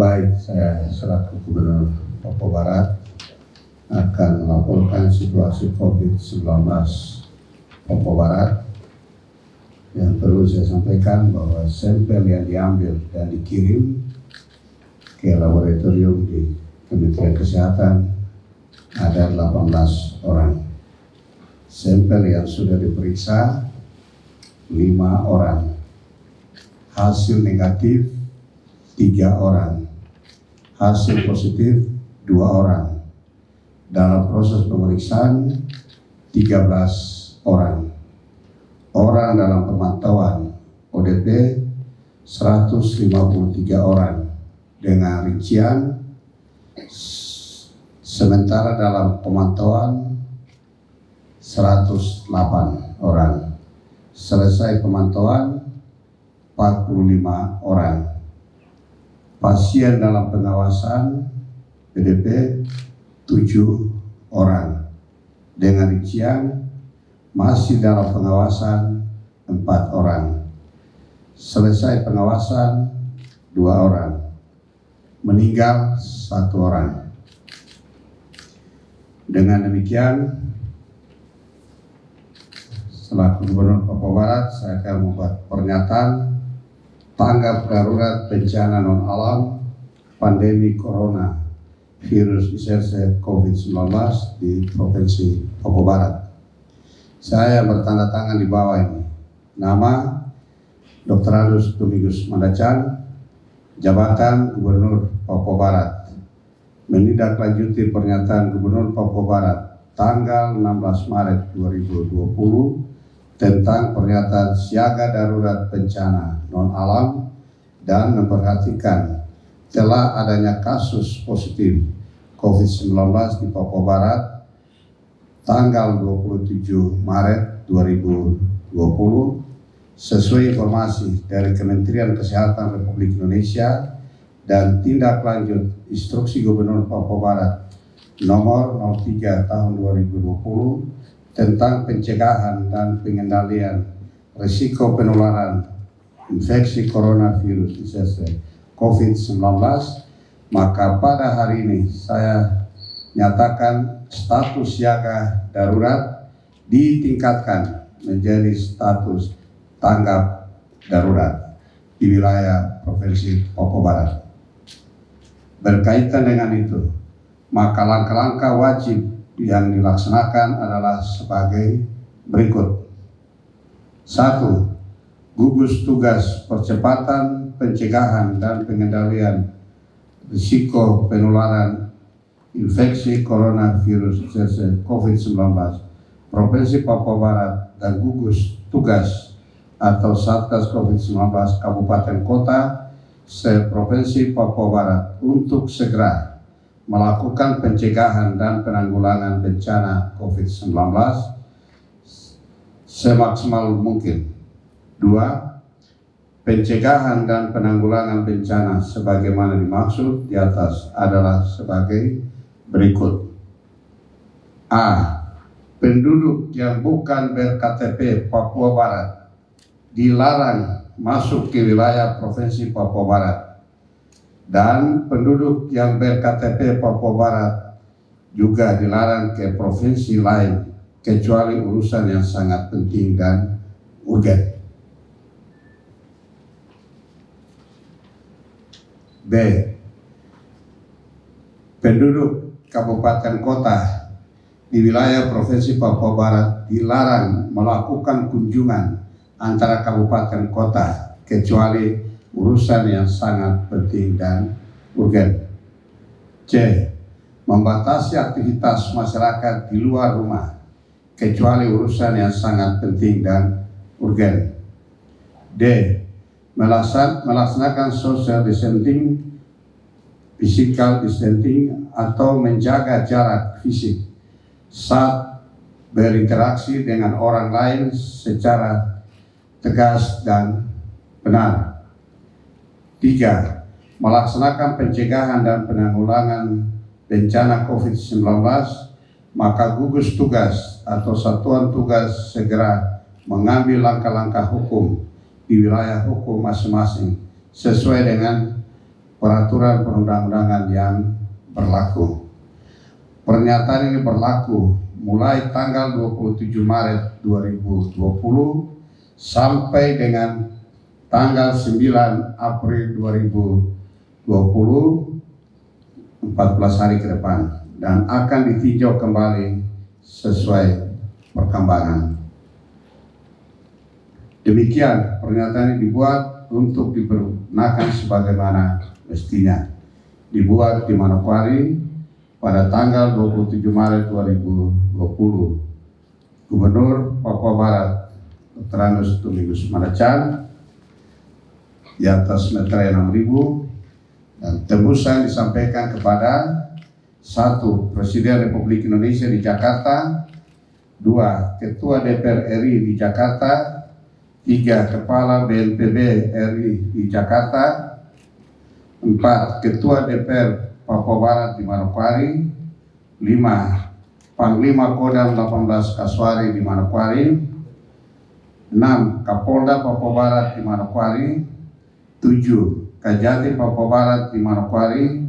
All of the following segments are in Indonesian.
Baik, saya selaku Gubernur Papua Barat akan melaporkan situasi COVID-19 Papua Barat. Yang perlu saya sampaikan bahwa sampel yang diambil dan dikirim ke laboratorium di Kementerian Kesehatan ada 18 orang. Sampel yang sudah diperiksa 5 orang. Hasil negatif 3 orang. Hasil positif 2 orang. Dalam proses pemeriksaan 13 orang. Orang dalam pemantauan ODP 153 orang dengan rincian, sementara dalam pemantauan 108 orang. Selesai pemantauan 45 orang. Pasien dalam pengawasan PDP 7 orang dengan rincian masih dalam pengawasan 4 orang. Selesai pengawasan 2 orang. Meninggal 1 orang. Dengan demikian, selaku Gubernur Papua Barat, saya akan membuat pernyataan tanggap darurat bencana non alam pandemi corona virus disease COVID-19 di Provinsi Papua Barat. Saya bertanda tangan di bawah ini. Nama Dr. Adus Tumigus Mandacan, Jabatan Gubernur Papua Barat. Menindaklanjuti pernyataan Gubernur Papua Barat tanggal 16 Maret 2020 tentang pernyataan siaga darurat bencana non alam dan memperhatikan telah adanya kasus positif COVID-19 di Papua Barat tanggal 27 Maret 2020 sesuai informasi dari Kementerian Kesehatan Republik Indonesia dan tindak lanjut Instruksi Gubernur Papua Barat nomor 03 tahun 2020 tentang pencegahan dan pengendalian risiko penularan infeksi coronavirus disease COVID-19, maka pada hari ini saya nyatakan status siaga darurat ditingkatkan menjadi status tanggap darurat di wilayah Provinsi Papua Barat. Berkaitan dengan itu, maka langkah-langkah wajib yang dilaksanakan adalah sebagai berikut. 1. Gugus tugas percepatan pencegahan dan pengendalian risiko penularan infeksi coronavirus COVID-19 Provinsi Papua Barat dan gugus tugas atau Satgas COVID-19 Kabupaten Kota se-Provinsi Papua Barat untuk segera melakukan pencegahan dan penanggulangan bencana COVID-19 semaksimal mungkin. 2. Pencegahan dan penanggulangan bencana sebagaimana dimaksud di atas adalah sebagai berikut. A. Penduduk yang bukan ber-KTP Papua Barat dilarang masuk ke wilayah Provinsi Papua Barat, dan penduduk yang ber-KTP Papua Barat juga dilarang ke provinsi lain kecuali urusan yang sangat penting dan urgen. B. Penduduk kabupaten kota di wilayah Provinsi Papua Barat dilarang melakukan kunjungan antara kabupaten kota kecuali urusan yang sangat penting dan urgen. C. Membatasi aktivitas masyarakat di luar rumah kecuali urusan yang sangat penting dan urgen. D. Melaksanakan social distancing, physical distancing atau menjaga jarak fisik saat berinteraksi dengan orang lain secara tegas dan benar. 3. Melaksanakan pencegahan dan penanggulangan bencana COVID-19, maka gugus tugas atau satuan tugas segera mengambil langkah-langkah hukum di wilayah hukum masing-masing sesuai dengan peraturan perundang-undangan yang berlaku. Pernyataan ini berlaku mulai tanggal 27 Maret 2020 sampai dengan tanggal 9 April 2020, 14 hari ke depan, dan akan ditinjau kembali sesuai perkembangan. Demikian pernyataan ini dibuat untuk dipergunakan sebagaimana mestinya. Dibuat di Manokwari pada tanggal 27 Maret 2020. Gubernur Papua Barat Dr. Anus Tumingus Manacan di atas meterai 6.000, dan tembusan disampaikan kepada 1. Presiden Republik Indonesia di Jakarta, 2. Ketua DPR RI di Jakarta, 3. Kepala BNPB RI di Jakarta, 4. Ketua DPR Papua Barat di Manokwari, 5. Panglima Kodam 18 Kaswari di Manokwari, 6. Kapolda Papua Barat di Manokwari, 7. Kajati Papua Barat di Manokwari,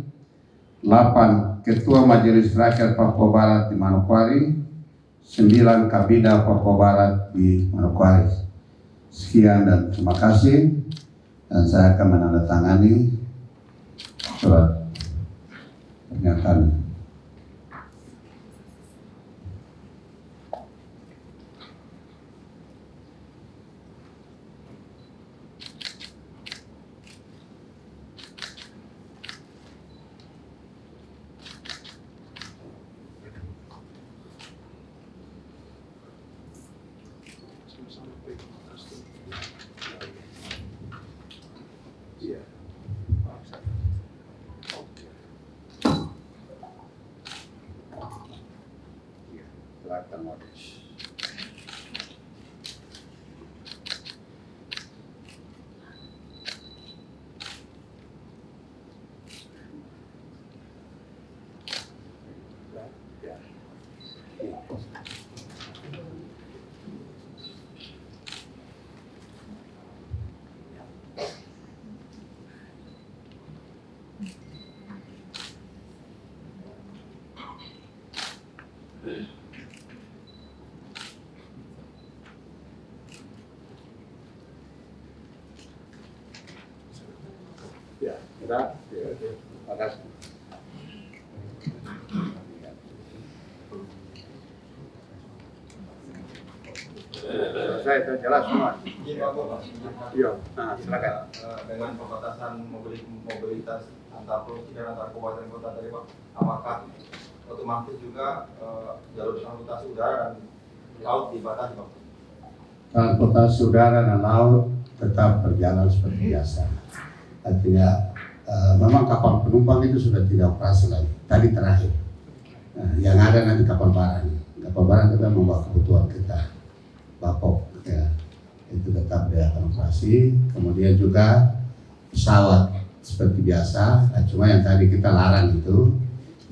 8. Ketua Majelis Rakyat Papua Barat di Manokwari, 9. Kabida Papua Barat di Manokwari. Sekian dan terima kasih, dan saya akan menandatangani surat pernyataan. Ya, sudah. Terima kasih. Selesai, itu jelas semua. Iya, nah, silakan. Dengan pembatasan mobilitas antar provinsi dan antar kabupaten kota tadi Pak, apakah otomatis juga jalur transportasi udara dan laut dibatasi Pak? Transportasi udara dan laut tetap berjalan seperti biasa. Artinya memang kapal penumpang itu sudah tidak operasi lagi. Tadi terakhir. Nah, yang ada nanti kapal barang. Kapal barang kita membawa kebutuhan kita. Bapok, ya, itu tetap dia akan operasi. Kemudian juga pesawat seperti biasa. Nah, cuma yang tadi kita larang itu,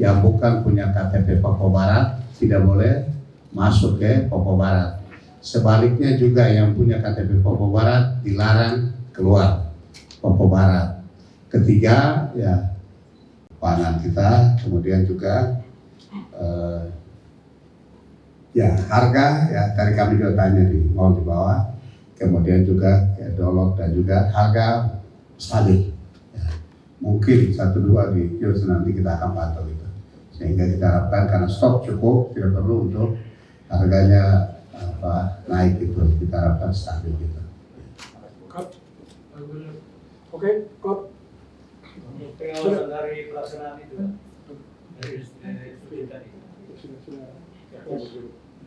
yang bukan punya KTP Papua Barat tidak boleh masuk ke Papua Barat. Sebaliknya juga yang punya KTP Papua Barat dilarang keluar Papua Barat. Ketiga, ya pangan kita. Kemudian juga ya harga, ya tadi kami juga tanya di mall di bawah, kemudian juga ya, dolok dan juga harga stabil. Ya, mungkin 1-2 di kios nanti kita akan pantau itu, sehingga kita harapkan karena stok cukup, tidak perlu untuk harganya naik itu, kita harapkan stabil gitu. Oke, Kop. Pengawasan dari pelaksanaan itu dari studi tadi.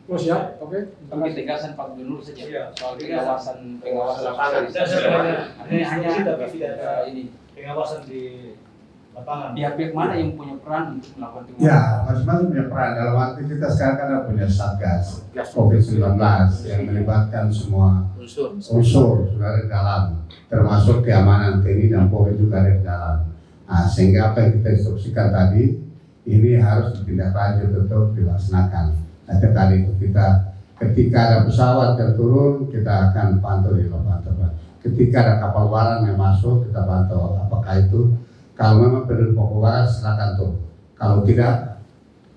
Oh siap, oke. Tapi tegasan Pak Gubernur saja Iya, soal tegasan. pengawasan Lapangan. hanya tapi tidak ada ini pengawasan di lapangan. pihak-pihak mana yang punya peran untuk melakukan pengawasan? Ya, masing-masing punya peran. Dalam arti kita sekarang kan punya Satgas COVID-19 yang melibatkan semua unsur sudah di dalam, termasuk keamanan TNI dan Polri juga ada di dalam. Nah, sehingga apa yang kita instruksikan tadi ini harus ditindaklanjut untuk dilaksanakan. Nah, tadi kita ketika ada pesawat yang turun kita akan pantau di lapangan terbang. Ketika ada kapal barang yang masuk kita pantau apakah itu Kalau memang penduduk Papua Barat silakan tuh. Kalau tidak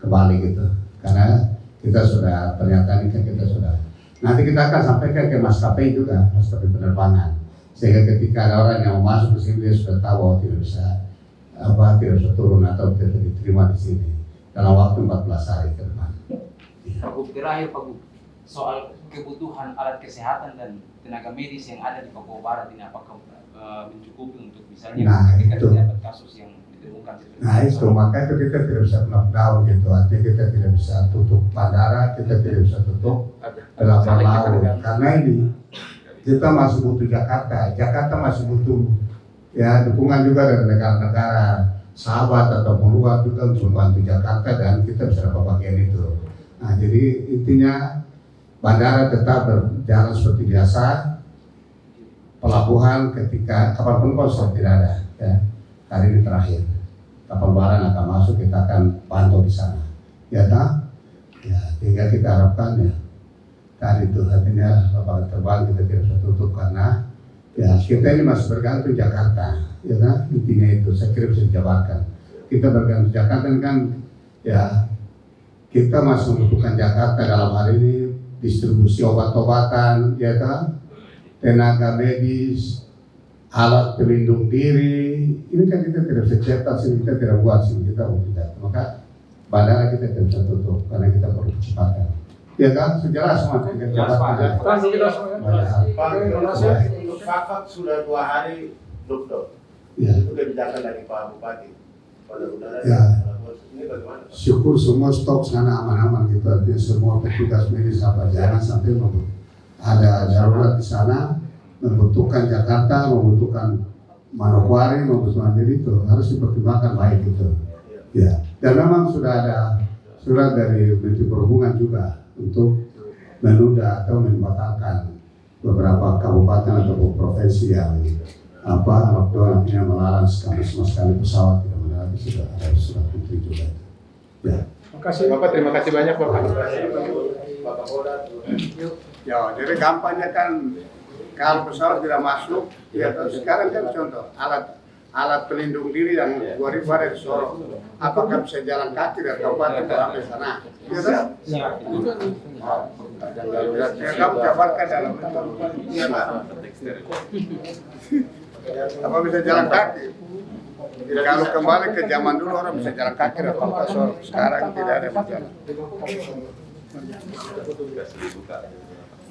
kembali gitu. Karena kita sudah pernyataan ini kan kita sudah. Nanti kita akan sampaikan ke maskapai juga, maskapai penerbangan. Sehingga ketika ada orang yang mau masuk ke sini dia sudah tahu bahwa tidak bisa turun atau tidak diterima di sini dalam waktu 14 hari ke depan. Pak Gub, terakhir Pak Gub, soal kebutuhan alat kesehatan dan tenaga medis yang ada di Papua Barat ini apakah mencukupi untuk misalnya Nah, ketika itu. dapat kasus yang ditemukan seperti Nah itu makanya itu kita tidak bisa lockdown gitu, artinya kita tidak bisa tutup bandara, kita tidak bisa tutup pelabuhan laut karena ini kita masih butuh Jakarta masih butuh ya dukungan juga dari negara-negara sahabat ataupun luar juga untuk membantu Jakarta dan kita bisa dapat bagian itu. Nah jadi intinya bandara tetap berjalan seperti biasa, pelabuhan ketika kapanpun kosong tidak ada ya. Hari ini terakhir kapal barang akan masuk, kita akan pantau di sana ya tak? Ya sehingga kita harapkan ya tadi itu artinya lapangan terbang kita tidak bisa tutup karena ya kita ini masih bergantung Jakarta ya kan, intinya itu saya kira bisa dijabarkan. Kita bergantung Jakarta kan ya, kita masih membutuhkan Jakarta dalam hal ini distribusi obat-obatan ya kan, tenaga medis, alat pelindung diri. Ini kan kita tidak bisa cetak sini, kita tidak buat sini, kita butuh Jakarta. Maka bandara kita tidak bisa tutup karena kita perlu kecepatan ya kan, sejelas semua kita kecepatan. Thank you kita semua. Pak, Terima kasih. untuk Kakak sudah 2 hari lockdown. Ya. Itu kebijakan dari Pak Bupati. Mudah-mudahan Ya. ini bagaimana? Syukur semua stok sana aman-aman gitu, artinya semua petugas medis apa jangan sampai ada darurat di sana, membutuhkan Jakarta, membutuhkan Manokwari, membutuhkan jadi itu harus dipertimbangkan baik gitu. Ya, dan memang sudah ada surat dari Menteri Perhubungan juga untuk menunda atau membatalkan beberapa kabupaten atau provinsi yang lockdown, artinya melarang sama sekali pesawat tidak mendarat. Sudah ada surat Menteri juga. Ya. Terima kasih. Bapak terima kasih banyak Bapak. Pak Kapolda. Ya, jadi kampanye kan kalau pesawat tidak masuk, ya sekarang kan contoh alat pelindung diri yang 2000 ada di Sorong. Apakah bisa jalan kaki dari kabupaten sampai sana? Ya kan? Ya, kamu jabarkan dalam iya Pak. Apa bisa jalan kaki? Ya, kalau kembali ke zaman dulu orang bisa jalan kaki dari kabupaten Sorong. Sekarang tidak ada yang jalan.